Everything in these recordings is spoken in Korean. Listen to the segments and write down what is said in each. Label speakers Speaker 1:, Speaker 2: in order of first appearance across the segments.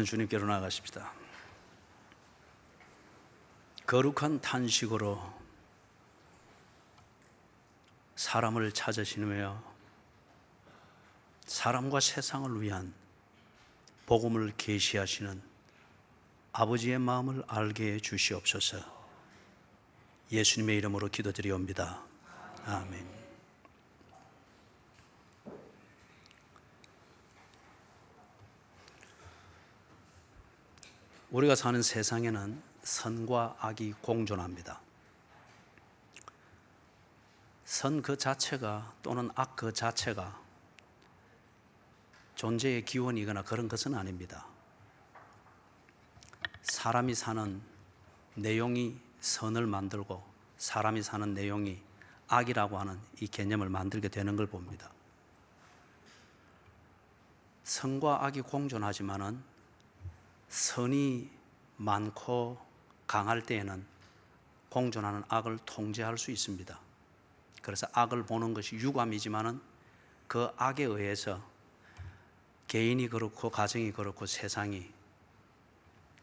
Speaker 1: 주님께로 나아가십시다. 거룩한 탄식으로 사람을 찾으시며 사람과 세상을 위한 복음을 계시하시는 아버지의 마음을 알게 해 주시옵소서. 예수님의 이름으로 기도드리옵니다. 아멘. 우리가 사는 세상에는 선과 악이 공존합니다. 선 그 자체가 또는 악 그 자체가 존재의 기원이거나 그런 것은 아닙니다. 사람이 사는 내용이 선을 만들고 사람이 사는 내용이 악이라고 하는 이 개념을 만들게 되는 걸 봅니다. 선과 악이 공존하지만은 선이 많고 강할 때에는 공존하는 악을 통제할 수 있습니다. 그래서 악을 보는 것이 유감이지만은 그 악에 의해서 개인이 그렇고 가정이 그렇고 세상이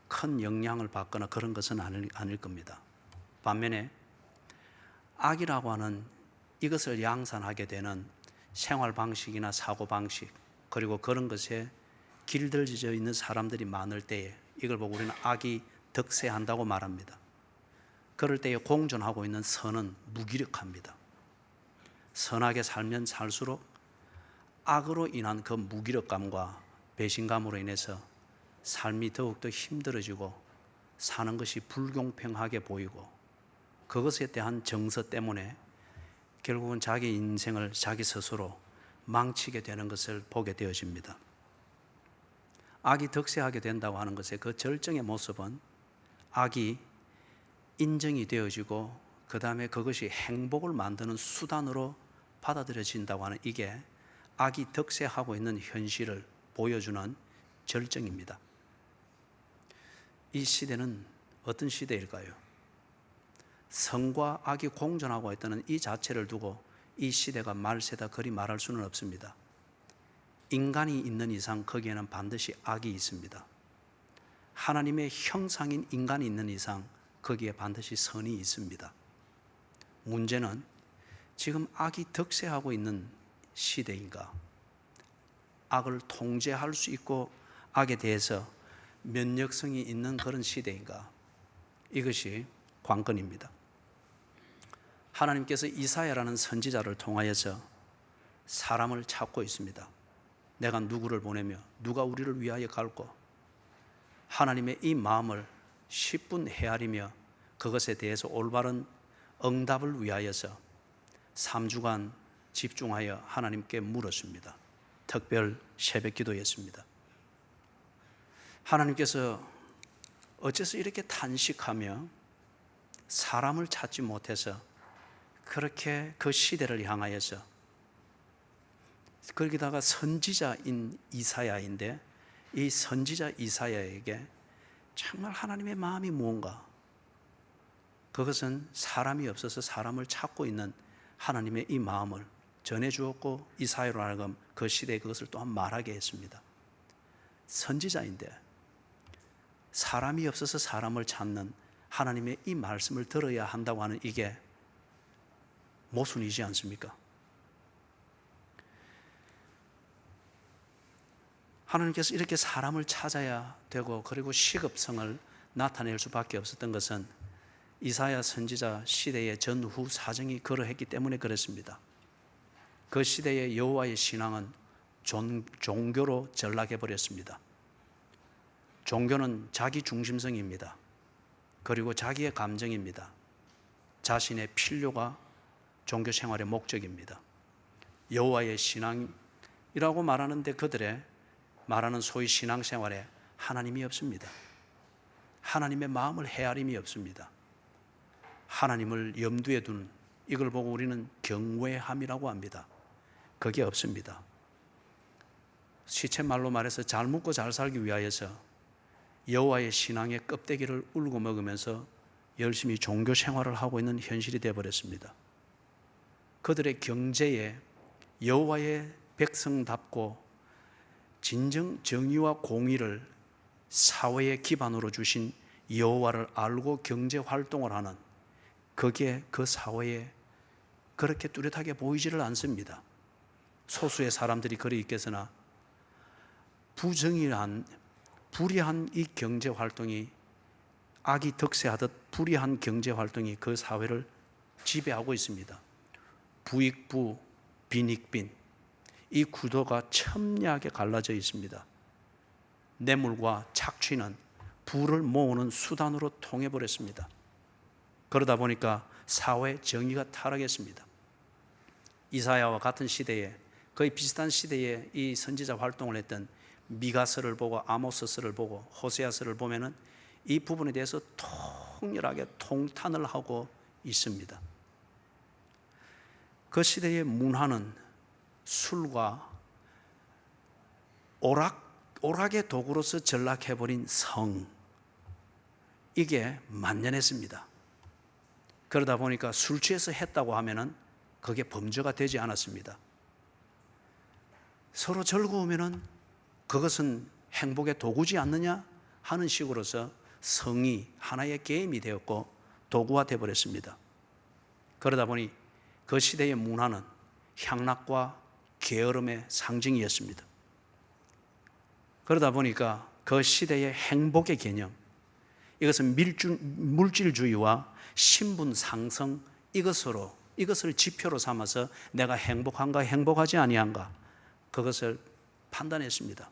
Speaker 1: 큰 영향을 받거나 그런 것은 아닐 겁니다. 반면에 악이라고 하는 이것을 양산하게 되는 생활 방식이나 사고 방식, 그리고 그런 것에 길들여져 있는 사람들이 많을 때에 이걸 보고 우리는 악이 득세한다고 말합니다. 그럴 때에 공존하고 있는 선은 무기력합니다. 선하게 살면 살수록 악으로 인한 그 무기력감과 배신감으로 인해서 삶이 더욱더 힘들어지고 사는 것이 불공평하게 보이고 그것에 대한 정서 때문에 결국은 자기 인생을 자기 스스로 망치게 되는 것을 보게 되어집니다. 악이 득세하게 된다고 하는 것의 그 절정의 모습은 악이 인정이 되어지고 그 다음에 그것이 행복을 만드는 수단으로 받아들여진다고 하는 이게 악이 득세하고 있는 현실을 보여주는 절정입니다. 이 시대는 어떤 시대일까요? 선과 악이 공존하고 있다는 이 자체를 두고 이 시대가 말세다 그리 말할 수는 없습니다. 인간이 있는 이상 거기에는 반드시 악이 있습니다. 하나님의 형상인 인간이 있는 이상 거기에 반드시 선이 있습니다. 문제는 지금 악이 득세하고 있는 시대인가, 악을 통제할 수 있고 악에 대해서 면역성이 있는 그런 시대인가, 이것이 관건입니다. 하나님께서 이사야라는 선지자를 통하여서 사람을 찾고 있습니다. 내가 누구를 보내며 누가 우리를 위하여 갈고, 하나님의 이 마음을 10분 헤아리며 그것에 대해서 올바른 응답을 위하여서 3주간 집중하여 하나님께 물었습니다. 특별 새벽 기도였습니다. 하나님께서 어째서 이렇게 탄식하며 사람을 찾지 못해서 그렇게 그 시대를 향하여서, 거기다가 선지자인 이사야인데 이 선지자 이사야에게 정말 하나님의 마음이 무언가, 그것은 사람이 없어서 사람을 찾고 있는 하나님의 이 마음을 전해주었고 이사야로 하여금 그 시대에 그것을 또한 말하게 했습니다. 선지자인데 사람이 없어서 사람을 찾는 하나님의 이 말씀을 들어야 한다고 하는 이게 모순이지 않습니까? 하나님께서 이렇게 사람을 찾아야 되고 그리고 시급성을 나타낼 수밖에 없었던 것은 이사야 선지자 시대의 전후 사정이 그러했기 때문에 그렇습니다. 그 시대의 여호와의 신앙은 종교로 전락해 버렸습니다. 종교는 자기 중심성입니다. 그리고 자기의 감정입니다. 자신의 필요가 종교 생활의 목적입니다. 여호와의 신앙이라고 말하는데 그들의 말하는 소위 신앙생활에 하나님이 없습니다. 하나님의 마음을 헤아림이 없습니다. 하나님을 염두에 둔, 이걸 보고 우리는 경외함이라고 합니다. 그게 없습니다. 시쳇말로 말해서 잘 묵고 잘 살기 위하여서 여호와의 신앙의 껍데기를 울고 먹으면서 열심히 종교 생활을 하고 있는 현실이 되어버렸습니다. 그들의 경제에 여호와의 백성답고 진정 정의와 공의를 사회의 기반으로 주신 여호와를 알고 경제 활동을 하는, 그게 그 사회에 그렇게 뚜렷하게 보이지를 않습니다. 소수의 사람들이 그리 있겠으나 불의한 이 경제 활동이, 악이 득세하듯 불의한 경제 활동이 그 사회를 지배하고 있습니다. 부익부, 빈익빈, 이 구도가 첨예하게 갈라져 있습니다. 뇌물과 착취는 부를 모으는 수단으로 통해버렸습니다. 그러다 보니까 사회 정의가 타락했습니다. 이사야와 같은 시대에, 거의 비슷한 시대에 이 선지자 활동을 했던 미가서를 보고 아모스서를 보고 호세아서를 보면은 이 부분에 대해서 통렬하게 통탄을 하고 있습니다. 그 시대의 문화는 술과 오락의 도구로서 전락해버린 성, 이게 만연했습니다. 그러다 보니까 술 취해서 했다고 하면은 그게 범죄가 되지 않았습니다. 서로 즐거우면은 그것은 행복의 도구지 않느냐 하는 식으로서 성이 하나의 게임이 되었고 도구화 되어버렸습니다. 그러다 보니 그 시대의 문화는 향락과 게으름의 상징이었습니다. 그러다 보니까 그 시대의 행복의 개념, 이것은 물질주의와 신분 상승, 이것을 지표로 삼아서 내가 행복한가 행복하지 아니한가, 그것을 판단했습니다.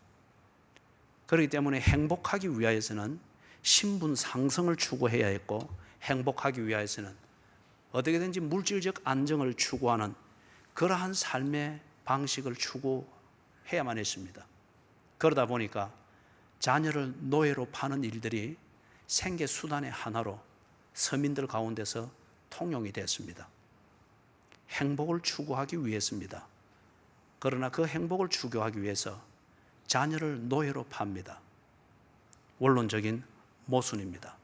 Speaker 1: 그렇기 때문에 행복하기 위하여서는 신분 상승을 추구해야 했고, 행복하기 위하여서는 어떻게든지 물질적 안정을 추구하는 그러한 삶의 방식을 추구해야만 했습니다. 그러다 보니까 자녀를 노예로 파는 일들이 생계 수단의 하나로 서민들 가운데서 통용이 됐습니다. 행복을 추구하기 위해서입니다. 그러나 그 행복을 추구하기 위해서 자녀를 노예로 팝니다. 원론적인 모순입니다.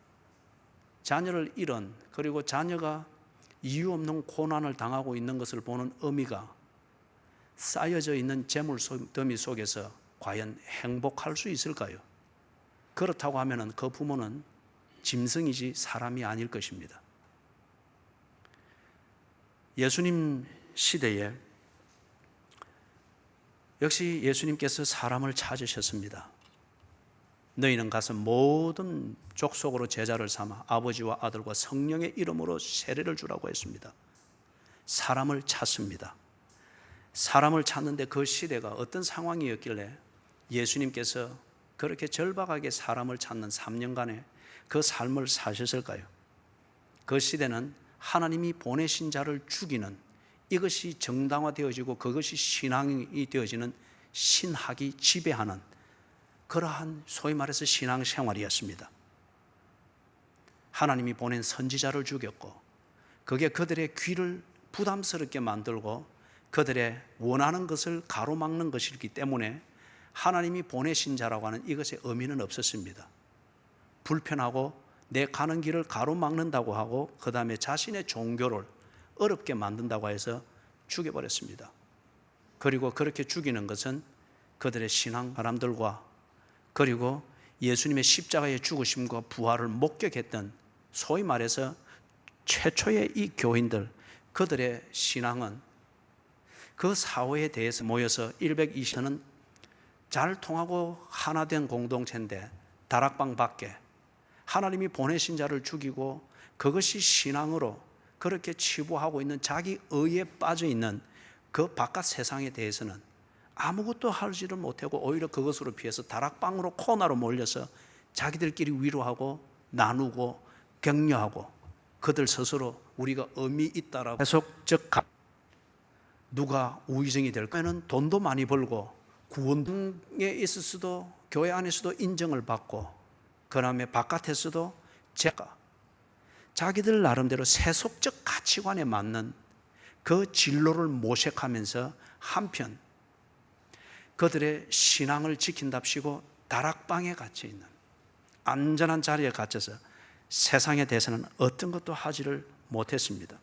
Speaker 1: 자녀를 잃은, 그리고 자녀가 이유 없는 고난을 당하고 있는 것을 보는 어미가 쌓여져 있는 재물 더미 속에서 과연 행복할 수 있을까요? 그렇다고 하면 그 부모는 짐승이지 사람이 아닐 것입니다. 예수님 시대에 역시 예수님께서 사람을 찾으셨습니다. 너희는 가서 모든 족속으로 제자를 삼아 아버지와 아들과 성령의 이름으로 세례를 주라고 했습니다. 사람을 찾습니다. 사람을 찾는데 그 시대가 어떤 상황이었길래 예수님께서 그렇게 절박하게 사람을 찾는 3년간의 그 삶을 사셨을까요? 그 시대는 하나님이 보내신 자를 죽이는, 이것이 정당화되어지고 그것이 신앙이 되어지는 신학이 지배하는 그러한 소위 말해서 신앙생활이었습니다. 하나님이 보낸 선지자를 죽였고, 그게 그들의 귀를 부담스럽게 만들고 그들의 원하는 것을 가로막는 것이기 때문에 하나님이 보내신 자라고 하는 이것의 의미는 없었습니다. 불편하고 내 가는 길을 가로막는다고 하고, 그 다음에 자신의 종교를 어렵게 만든다고 해서 죽여버렸습니다. 그리고 그렇게 죽이는 것은 그들의 신앙 사람들과, 그리고 예수님의 십자가의 죽으심과 부활을 목격했던 소위 말해서 최초의 이 교인들, 그들의 신앙은 그 사회에 대해서 모여서 120는 잘 통하고 하나 된 공동체인데, 다락방 밖에 하나님이 보내신 자를 죽이고 그것이 신앙으로 그렇게 치부하고 있는 자기 의에 빠져 있는 그 바깥 세상에 대해서는 아무것도 하지를 못하고 오히려 그것으로 피해서 다락방으로 코너로 몰려서 자기들끼리 위로하고 나누고 격려하고, 그들 스스로 우리가 의미 있다라고 계속적 누가 우의정이 될까는 돈도 많이 벌고 구원에 있어서도 교회 안에서도 인정을 받고, 그 다음에 바깥에서도 자기들 나름대로 세속적 가치관에 맞는 그 진로를 모색하면서 한편 그들의 신앙을 지킨답시고 다락방에 갇혀 있는 안전한 자리에 갇혀서 세상에 대해서는 어떤 것도 하지를 못했습니다.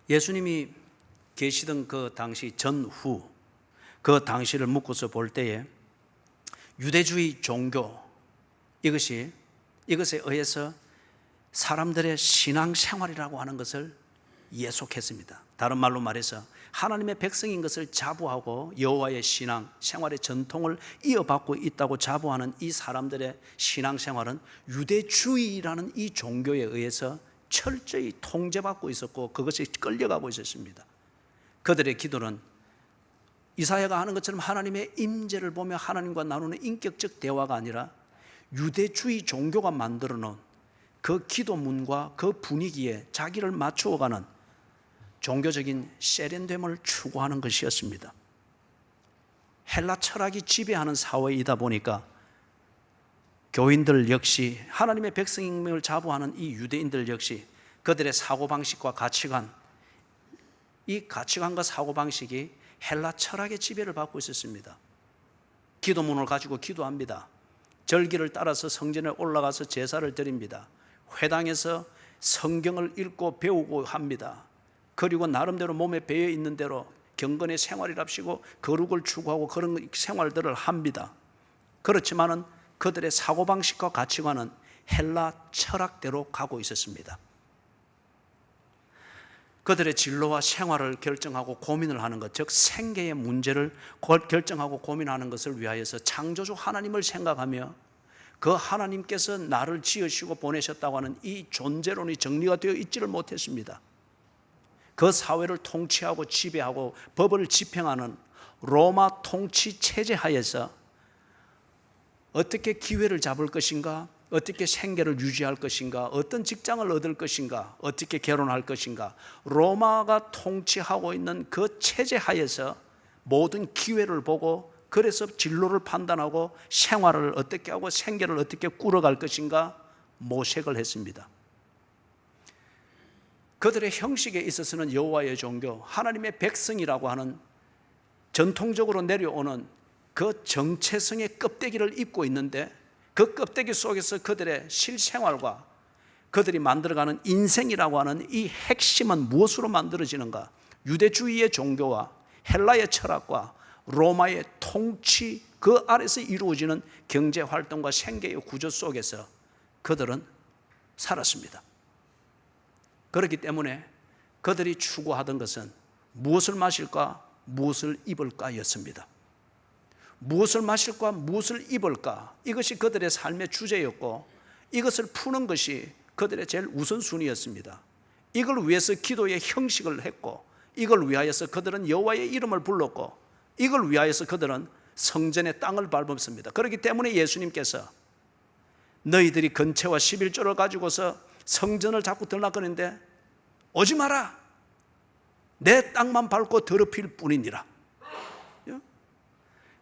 Speaker 1: 예수님이 계시던 그 당시 전후, 그 당시를 묶어서 볼 때에 유대주의 종교, 이것에 의해서 사람들의 신앙생활이라고 하는 것을 예속했습니다. 다른 말로 말해서 하나님의 백성인 것을 자부하고 여호와의 신앙, 생활의 전통을 이어받고 있다고 자부하는 이 사람들의 신앙생활은 유대주의라는 이 종교에 의해서 철저히 통제받고 있었고 그것이 끌려가고 있었습니다. 그들의 기도는 이사야가 하는 것처럼 하나님의 임재를 보며 하나님과 나누는 인격적 대화가 아니라 유대주의 종교가 만들어 놓은 그 기도문과 그 분위기에 자기를 맞추어가는 종교적인 세련됨을 추구하는 것이었습니다. 헬라 철학이 지배하는 사회이다 보니까 교인들 역시 하나님의 백성임을 자부하는 이 유대인들 역시 그들의 사고방식과 가치관, 이 가치관과 사고방식이 헬라 철학의 지배를 받고 있었습니다. 기도문을 가지고 기도합니다. 절기를 따라서 성전에 올라가서 제사를 드립니다. 회당에서 성경을 읽고 배우고 합니다. 그리고 나름대로 몸에 배어 있는 대로 경건의 생활이랍시고 거룩을 추구하고 그런 생활들을 합니다. 그렇지만은 그들의 사고방식과 가치관은 헬라 철학대로 가고 있었습니다. 그들의 진로와 생활을 결정하고 고민을 하는 것, 즉 생계의 문제를 결정하고 고민하는 것을 위하여서 창조주 하나님을 생각하며 그 하나님께서 나를 지으시고 보내셨다고 하는 이 존재론이 정리가 되어 있지를 못했습니다. 그 사회를 통치하고 지배하고 법을 집행하는 로마 통치 체제 하에서 어떻게 기회를 잡을 것인가, 어떻게 생계를 유지할 것인가, 어떤 직장을 얻을 것인가, 어떻게 결혼할 것인가, 로마가 통치하고 있는 그 체제 하에서 모든 기회를 보고 그래서 진로를 판단하고 생활을 어떻게 하고 생계를 어떻게 꾸려갈 것인가 모색을 했습니다. 그들의 형식에 있어서는 여호와의 종교, 하나님의 백성이라고 하는 전통적으로 내려오는 그 정체성의 껍데기를 입고 있는데 그 껍데기 속에서 그들의 실생활과 그들이 만들어가는 인생이라고 하는 이 핵심은 무엇으로 만들어지는가? 유대주의의 종교와 헬라의 철학과 로마의 통치 그 아래서 이루어지는 경제활동과 생계의 구조 속에서 그들은 살았습니다. 그렇기 때문에 그들이 추구하던 것은 무엇을 마실까, 무엇을 입을까 였습니다. 무엇을 마실까, 무엇을 입을까, 이것이 그들의 삶의 주제였고 이것을 푸는 것이 그들의 제일 우선순위였습니다. 이걸 위해서 기도의 형식을 했고 이걸 위하여서 그들은 여호와의 이름을 불렀고 이걸 위하여서 그들은 성전의 땅을 밟았습니다. 그렇기 때문에 예수님께서 너희들이 건채와 11조를 가지고서 성전을 자꾸 들락거리는데 오지 마라, 내 땅만 밟고 더럽힐 뿐이니라.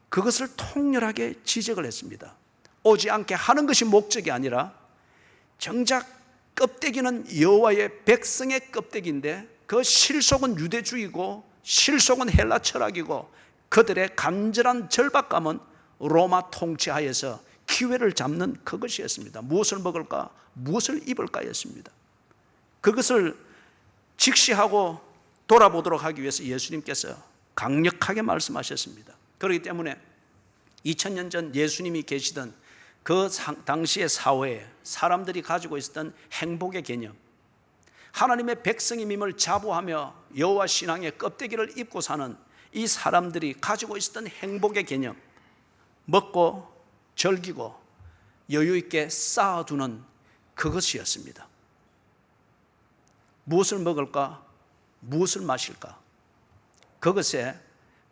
Speaker 1: 그것을 통렬하게 지적을 했습니다. 오지 않게 하는 것이 목적이 아니라 정작 껍데기는 여호와의 백성의 껍데기인데 그 실속은 유대주의고 실속은 헬라 철학이고 그들의 간절한 절박감은 로마 통치하에서 기회를 잡는 그것이었습니다. 무엇을 먹을까, 무엇을 입을까였습니다. 그것을 직시하고 돌아보도록 하기 위해서 예수님께서 강력하게 말씀하셨습니다. 그렇기 때문에 2000년 전 예수님이 계시던 그 당시의 사회에 사람들이 가지고 있었던 행복의 개념, 하나님의 백성임을 자부하며 여호와 신앙의 껍데기를 입고 사는 이 사람들이 가지고 있었던 행복의 개념, 먹고 즐기고 여유 있게 쌓아두는 그것이었습니다. 무엇을 먹을까, 무엇을 마실까, 그것에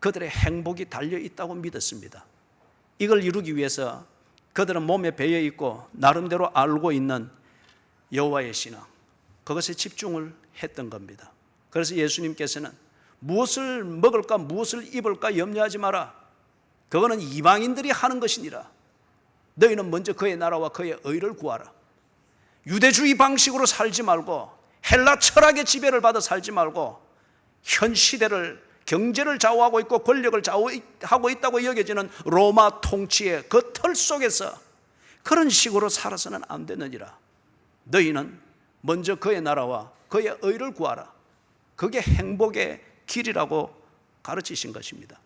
Speaker 1: 그들의 행복이 달려있다고 믿었습니다. 이걸 이루기 위해서 그들은 몸에 배어 있고 나름대로 알고 있는 여호와의 신앙, 그것에 집중을 했던 겁니다. 그래서 예수님께서는 무엇을 먹을까, 무엇을 입을까 염려하지 마라. 그거는 이방인들이 하는 것이니라. 너희는 먼저 그의 나라와 그의 의를 구하라. 유대주의 방식으로 살지 말고 헬라 철학의 지배를 받아 살지 말고 현 시대를 경제를 좌우하고 있고 권력을 좌우하고 있다고 여겨지는 로마 통치의 그 틀 속에서 그런 식으로 살아서는 안 되느니라. 너희는 먼저 그의 나라와 그의 의를 구하라. 그게 행복의 길이라고 가르치신 것입니다.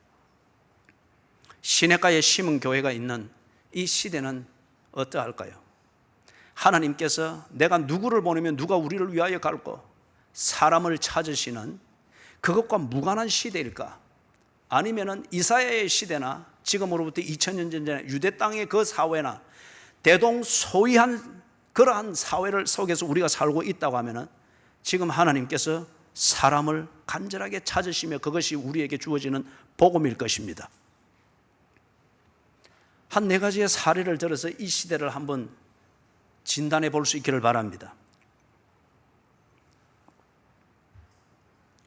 Speaker 1: 시냇가에 심은 교회가 있는 이 시대는 어떠할까요? 하나님께서 내가 누구를 보내면 누가 우리를 위하여 갈고 사람을 찾으시는 그것과 무관한 시대일까? 아니면은 이사야의 시대나 지금으로부터 2000년 전에 유대 땅의 그 사회나 대동소이한 그러한 사회를 속에서 우리가 살고 있다고 하면은 지금 하나님께서 사람을 간절하게 찾으시며 그것이 우리에게 주어지는 복음일 것입니다. 한 4가지의 사례를 들어서 이 시대를 한번 진단해 볼 수 있기를 바랍니다.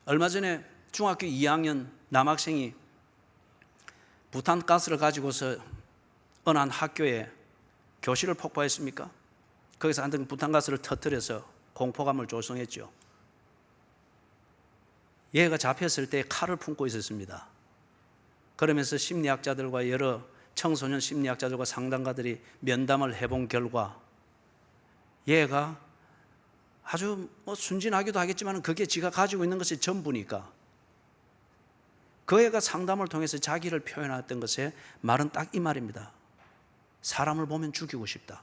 Speaker 1: 얼마 전에 중학교 2학년 남학생이 부탄가스를 가지고서 어느 한 학교에 교실을 폭파했습니까? 거기서 한 등 부탄가스를 터뜨려서 공포감을 조성했죠. 얘가 잡혔을 때 칼을 품고 있었습니다. 그러면서 심리학자들과 여러 청소년 심리학자들과 상담가들이 면담을 해본 결과 얘가 아주 순진하기도 하겠지만 그게 지가 가지고 있는 것이 전부니까 그 애가 상담을 통해서 자기를 표현했던 것의 말은 딱 이 말입니다. 사람을 보면 죽이고 싶다.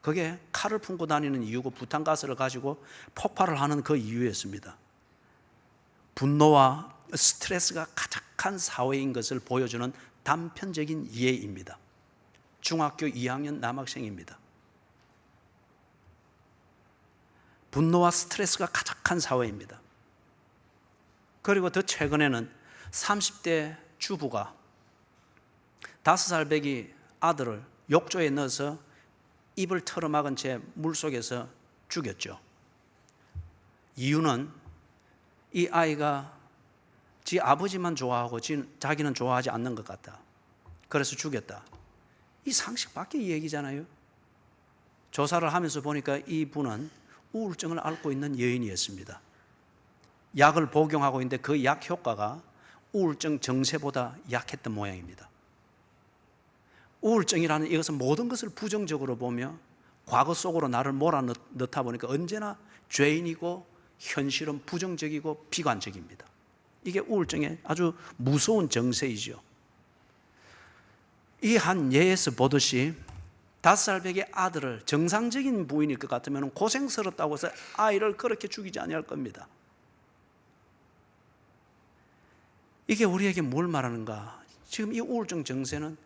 Speaker 1: 그게 칼을 품고 다니는 이유고 부탄가스를 가지고 폭발을 하는 그 이유였습니다. 분노와 스트레스가 가득한 사회인 것을 보여주는 단편적인 예입니다. 중학교 2학년 남학생입니다. 분노와 스트레스가 가득한 사회입니다. 그리고 더 최근에는 30대 주부가 5살 배기 아들을 욕조에 넣어서 입을 털어막은 채 물속에서 죽였죠. 이유는 이 아이가 지 아버지만 좋아하고 자기는 좋아하지 않는 것 같다. 그래서 죽였다. 이 상식 밖의 얘기잖아요. 조사를 하면서 보니까 이분은 우울증을 앓고 있는 여인이었습니다. 약을 복용하고 있는데 그 약 효과가 우울증 정세보다 약했던 모양입니다. 우울증이라는 이것은 모든 것을 부정적으로 보며 과거 속으로 나를 몰아넣다 보니까 언제나 죄인이고 현실은 부정적이고 비관적입니다. 이게 우울증의 아주 무서운 정세이죠. 이 한 예에서 보듯이 5살 배기의 아들을 정상적인 부인일 것 같으면 고생스럽다고 해서 아이를 그렇게 죽이지 아니할 겁니다. 이게 우리에게 뭘 말하는가? 지금 이 우울증 정세는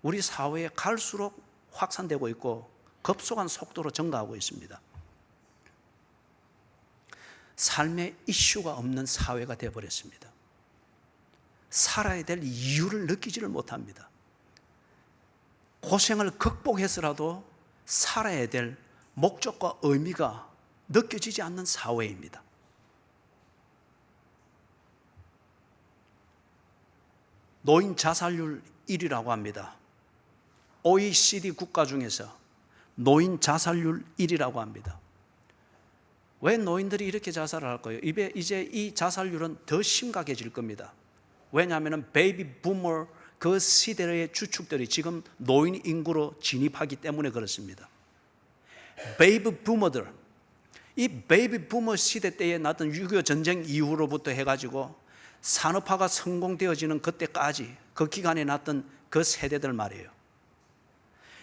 Speaker 1: 우리 사회에 갈수록 확산되고 있고 급속한 속도로 증가하고 있습니다. 삶의 이슈가 없는 사회가 되어버렸습니다. 살아야 될 이유를 느끼지를 못합니다. 고생을 극복해서라도 살아야 될 목적과 의미가 느껴지지 않는 사회입니다. 노인 자살률 1위라고 합니다. OECD 국가 중에서 노인 자살률 1위라고 합니다. 왜 노인들이 이렇게 자살을 할까요? 이제 이 자살률은 더 심각해질 겁니다. 왜냐하면 베이비 부머 그 시대의 주축들이 지금 노인 인구로 진입하기 때문에 그렇습니다. 베이비 부머들, 이 베이비 부머 시대 때에 났던 6.25 전쟁 이후로부터 해가지고 산업화가 성공되어지는 그때까지 그 기간에 났던 그 세대들 말이에요.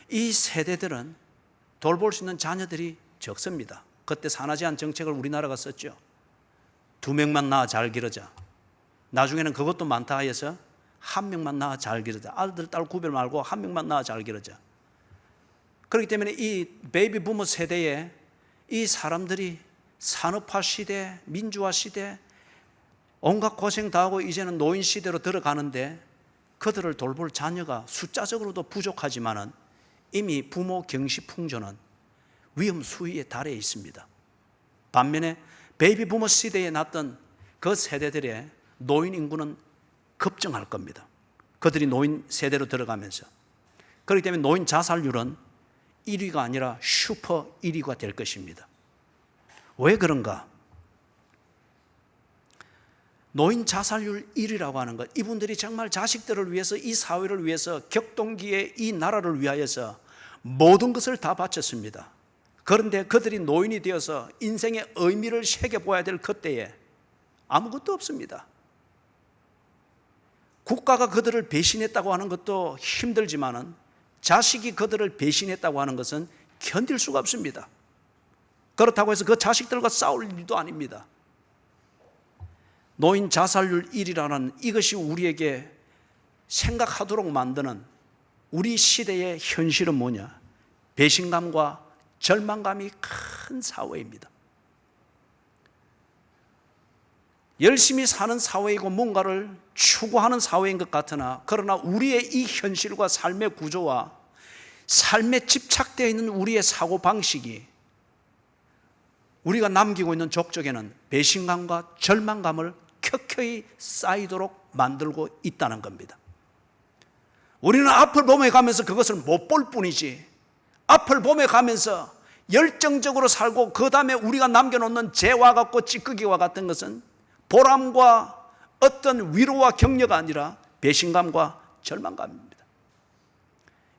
Speaker 1: 이 세대들은 돌볼 수 있는 자녀들이 적습니다. 그때 산하 제한 정책을 우리나라가 썼죠. 2명만 낳아 잘 기르자. 나중에는 그것도 많다 해서 1명만 낳아 잘 기르자. 아들, 딸 구별 말고 1명만 낳아 잘 기르자. 그렇기 때문에 이 베이비 부머 세대에 이 사람들이 산업화 시대, 민주화 시대, 온갖 고생 다 하고 이제는 노인 시대로 들어가는데 그들을 돌볼 자녀가 숫자적으로도 부족하지만은 이미 부모 경시 풍조는 위험 수위에 달해 있습니다. 반면에 베이비 부머 시대에 났던 그 세대들의 노인 인구는 급증할 겁니다. 그들이 노인 세대로 들어가면서. 그렇기 때문에 노인 자살률은 1위가 아니라 슈퍼 1위가 될 것입니다. 왜 그런가? 노인 자살률 1위라고 하는 것, 이분들이 정말 자식들을 위해서, 이 사회를 위해서, 격동기에 이 나라를 위하여서 모든 것을 다 바쳤습니다. 그런데 그들이 노인이 되어서 인생의 의미를 새겨보아야 될 그때에 아무것도 없습니다. 국가가 그들을 배신했다고 하는 것도 힘들지만은 자식이 그들을 배신했다고 하는 것은 견딜 수가 없습니다. 그렇다고 해서 그 자식들과 싸울 일도 아닙니다. 노인 자살률 1위라는 이것이 우리에게 생각하도록 만드는 우리 시대의 현실은 뭐냐? 배신감과 절망감이 큰 사회입니다. 열심히 사는 사회이고 뭔가를 추구하는 사회인 것 같으나, 그러나 우리의 이 현실과 삶의 구조와 삶에 집착되어 있는 우리의 사고방식이 우리가 남기고 있는 족적에는 배신감과 절망감을 켜켜이 쌓이도록 만들고 있다는 겁니다. 우리는 앞을 보며 가면서 그것을 못 볼 뿐이지, 앞을 보며 가면서 열정적으로 살고 그 다음에 우리가 남겨놓는 재와 같고 찌꺼기와 같은 것은 보람과 어떤 위로와 격려가 아니라 배신감과 절망감입니다.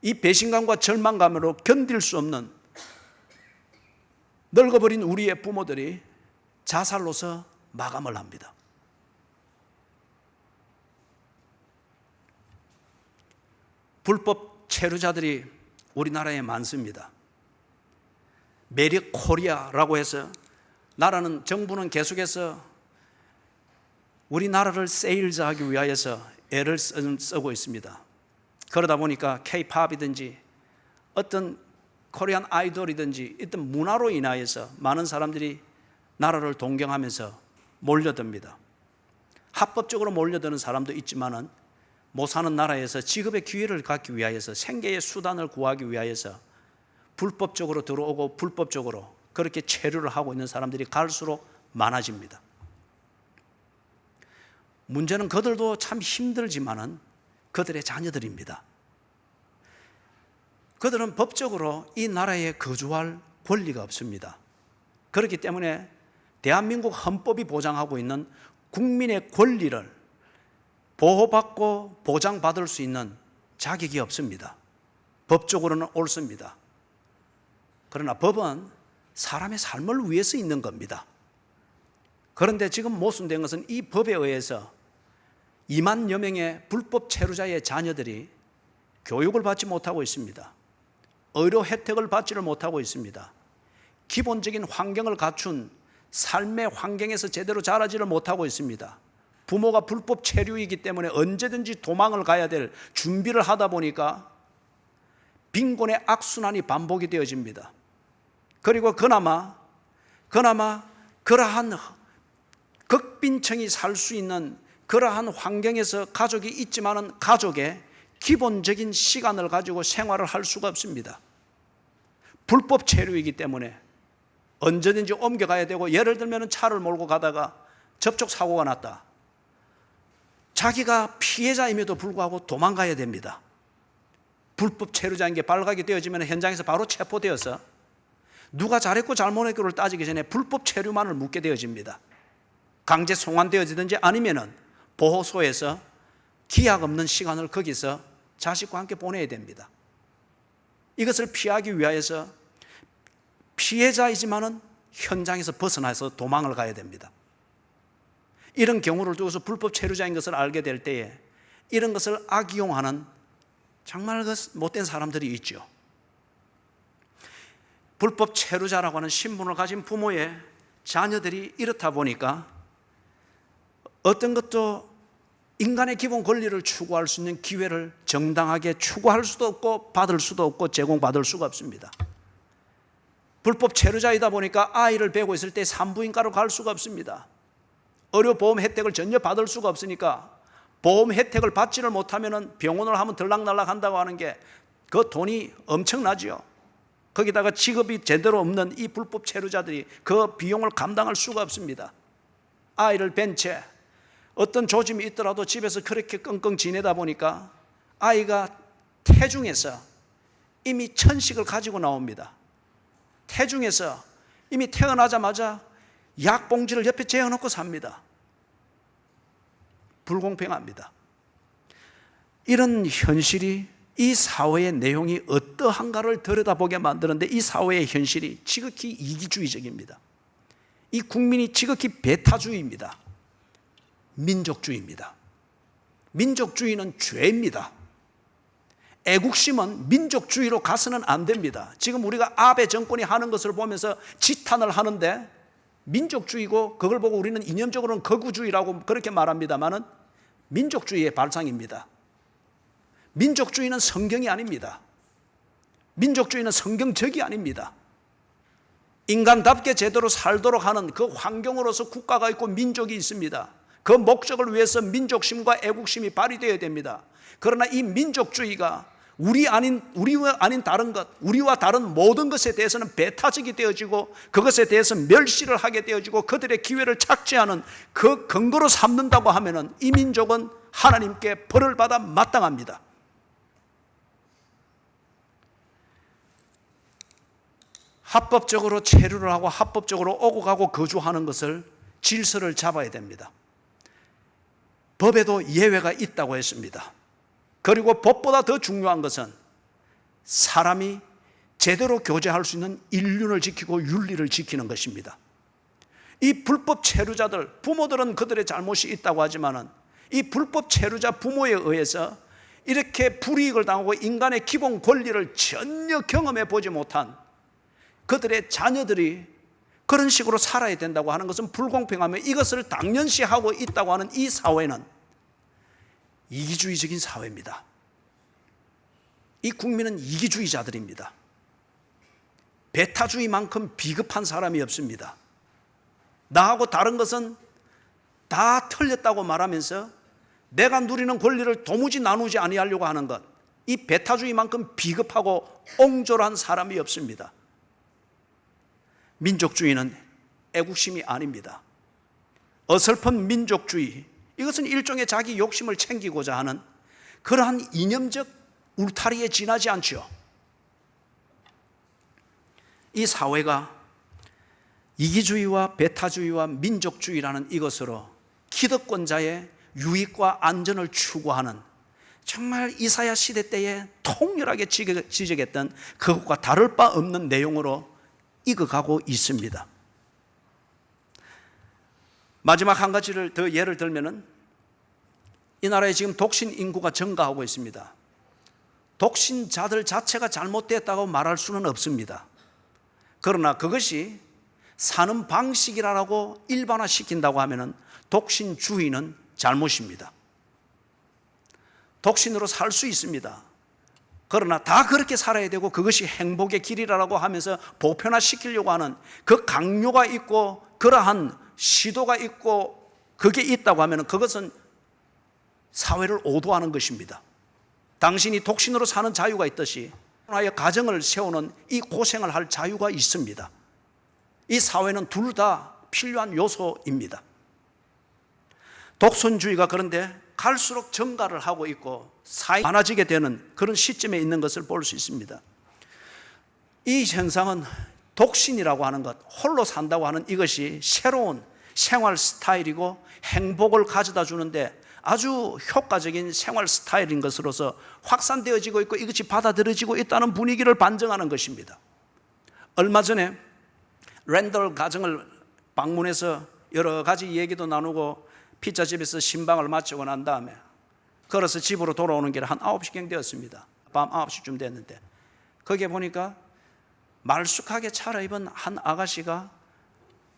Speaker 1: 이 배신감과 절망감으로 견딜 수 없는 늙어버린 우리의 부모들이 자살로서 마감을 합니다. 불법 체류자들이 우리나라에 많습니다. 매력 코리아라고 해서 정부는 계속해서 우리나라를 세일즈하기 위하여서 애를 쓰고 있습니다. 그러다 보니까 K-팝이든지 어떤 코리안 아이돌이든지 어떤 문화로 인하여서 많은 사람들이 나라를 동경하면서 몰려듭니다. 합법적으로 몰려드는 사람도 있지만은 못 사는 나라에서 직업의 기회를 갖기 위하여서, 생계의 수단을 구하기 위하여서 불법적으로 들어오고 불법적으로 그렇게 체류를 하고 있는 사람들이 갈수록 많아집니다. 문제는 그들도 참 힘들지만은 그들의 자녀들입니다. 그들은 법적으로 이 나라에 거주할 권리가 없습니다. 그렇기 때문에 대한민국 헌법이 보장하고 있는 국민의 권리를 보호받고 보장받을 수 있는 자격이 없습니다. 법적으로는 옳습니다. 그러나 법은 사람의 삶을 위해서 있는 겁니다. 그런데 지금 모순된 것은 이 법에 의해서 2만여 명의 불법 체류자의 자녀들이 교육을 받지 못하고 있습니다. 의료 혜택을 받지를 못하고 있습니다. 기본적인 환경을 갖춘 삶의 환경에서 제대로 자라지를 못하고 있습니다. 부모가 불법 체류이기 때문에 언제든지 도망을 가야 될 준비를 하다 보니까 빈곤의 악순환이 반복이 되어집니다. 그리고 그나마 그러한 극빈층이 살 수 있는 그러한 환경에서 가족이 있지만은 가족의 기본적인 시간을 가지고 생활을 할 수가 없습니다. 불법 체류이기 때문에 언제든지 옮겨가야 되고, 예를 들면 차를 몰고 가다가 접촉 사고가 났다. 자기가 피해자임에도 불구하고 도망가야 됩니다. 불법 체류자인 게 발각이 되어지면 현장에서 바로 체포되어서 누가 잘했고 잘못했고를 따지기 전에 불법 체류만을 묻게 되어집니다. 강제 송환되어지든지 아니면은 보호소에서 기약 없는 시간을 거기서 자식과 함께 보내야 됩니다. 이것을 피하기 위하여서 피해자이지만은 현장에서 벗어나서 도망을 가야 됩니다. 이런 경우를 두고서 불법 체류자인 것을 알게 될 때에 이런 것을 악용하는 정말 그 못된 사람들이 있죠. 불법 체류자라고 하는 신분을 가진 부모의 자녀들이 이렇다 보니까 어떤 것도 인간의 기본 권리를 추구할 수 있는 기회를 정당하게 추구할 수도 없고 받을 수도 없고 제공받을 수가 없습니다. 불법 체류자이다 보니까 아이를 베고 있을 때 산부인과로 갈 수가 없습니다. 의료보험 혜택을 전혀 받을 수가 없으니까 보험 혜택을 받지를 못하면 병원을 하면 들락날락 한다고 하는 게 그 돈이 엄청나지요. 거기다가 직업이 제대로 없는 이 불법 체류자들이 그 비용을 감당할 수가 없습니다. 아이를 벤 채 어떤 조짐이 있더라도 집에서 그렇게 끙끙 지내다 보니까 아이가 태중에서 이미 천식을 가지고 나옵니다. 태중에서 이미 태어나자마자 약봉지를 옆에 재어놓고 삽니다. 불공평합니다. 이런 현실이 이 사회의 내용이 어떠한가를 들여다보게 만드는데, 이 사회의 현실이 지극히 이기주의적입니다. 이 국민이 지극히 배타주의입니다. 민족주의입니다. 민족주의는 죄입니다. 애국심은 민족주의로 가서는 안 됩니다. 지금 우리가 아베 정권이 하는 것을 보면서 지탄을 하는데 민족주의고, 그걸 보고 우리는 이념적으로는 거구주의라고 그렇게 말합니다마는 민족주의의 발상입니다. 민족주의는 성경이 아닙니다. 민족주의는 성경적이 아닙니다. 인간답게 제대로 살도록 하는 그 환경으로서 국가가 있고 민족이 있습니다. 그 목적을 위해서 민족심과 애국심이 발휘되어야 됩니다. 그러나 이 민족주의가 우리와 아닌 다른 것, 우리와 다른 모든 것에 대해서는 배타적이 되어지고 그것에 대해서 멸시를 하게 되어지고 그들의 기회를 착취하는 그 근거로 삼는다고 하면은 이 민족은 하나님께 벌을 받아 마땅합니다. 합법적으로 체류를 하고 합법적으로 오고 가고 거주하는 것을 질서를 잡아야 됩니다. 법에도 예외가 있다고 했습니다. 그리고 법보다 더 중요한 것은 사람이 제대로 교제할 수 있는 인륜을 지키고 윤리를 지키는 것입니다. 이 불법 체류자들, 부모들은 그들의 잘못이 있다고 하지만은 이 불법 체류자 부모에 의해서 이렇게 불이익을 당하고 인간의 기본 권리를 전혀 경험해 보지 못한 그들의 자녀들이 그런 식으로 살아야 된다고 하는 것은 불공평하며 이것을 당연시하고 있다고 하는 이 사회는 이기주의적인 사회입니다. 이 국민은 이기주의자들입니다. 배타주의만큼 비겁한 사람이 없습니다. 나하고 다른 것은 다 틀렸다고 말하면서 내가 누리는 권리를 도무지 나누지 아니하려고 하는 것, 이 배타주의만큼 비겁하고 옹졸한 사람이 없습니다. 민족주의는 애국심이 아닙니다. 어설픈 민족주의, 이것은 일종의 자기 욕심을 챙기고자 하는 그러한 이념적 울타리에 지나지 않죠. 이 사회가 이기주의와 배타주의와 민족주의라는 이것으로 기득권자의 유익과 안전을 추구하는, 정말 이사야 시대 때에 통렬하게 지적했던 그것과 다를 바 없는 내용으로 익어가고 있습니다. 마지막 한 가지를 더 예를 들면은 이 나라에 지금 독신 인구가 증가하고 있습니다. 독신자들 자체가 잘못됐다고 말할 수는 없습니다. 그러나 그것이 사는 방식이라고 일반화시킨다고 하면은 독신주의는 잘못입니다. 독신으로 살 수 있습니다. 그러나 다 그렇게 살아야 되고 그것이 행복의 길이라고 하면서 보편화시키려고 하는 그 강요가 있고 그러한 시도가 있고 그게 있다고 하면 그것은 사회를 오도하는 것입니다. 당신이 독신으로 사는 자유가 있듯이 가정을 세우는 이 고생을 할 자유가 있습니다. 이 사회는 둘 다 필요한 요소입니다. 독선주의가 그런데 갈수록 증가를 하고 있고 사회가 많아지게 되는 그런 시점에 있는 것을 볼 수 있습니다. 이 현상은 독신이라고 하는 것, 홀로 산다고 하는 이것이 새로운 생활 스타일이고 행복을 가져다 주는데 아주 효과적인 생활 스타일인 것으로서 확산되어지고 있고 이것이 받아들여지고 있다는 분위기를 반증하는 것입니다. 얼마 전에 랜덜 가정을 방문해서 여러 가지 얘기도 나누고 피자집에서 신방을 마치고 난 다음에 걸어서 집으로 돌아오는 길에 한 9시경 되었습니다. 밤 9시쯤 됐는데 거기에 보니까 말쑥하게 차려입은 한 아가씨가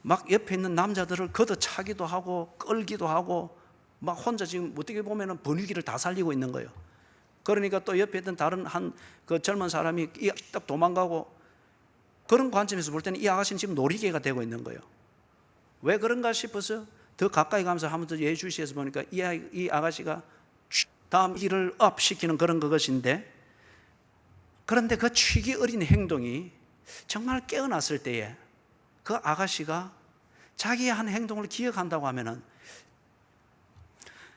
Speaker 1: 막 옆에 있는 남자들을 걷어차기도 하고 끌기도 하고 막 혼자 지금 어떻게 보면 분위기를 다 살리고 있는 거예요. 그러니까 또 옆에 있던 다른 한 그 젊은 사람이 딱 도망가고, 그런 관점에서 볼 때는 이 아가씨는 지금 놀이개가 되고 있는 거예요. 왜 그런가 싶어서 더 가까이 가면서 한 번 더 예주시에서 보니까 이 아가씨가 다음 길을 업 시키는 그런 것인데, 그런데 그 취기 어린 행동이 정말 깨어났을 때에 그 아가씨가 자기의 한 행동을 기억한다고 하면은,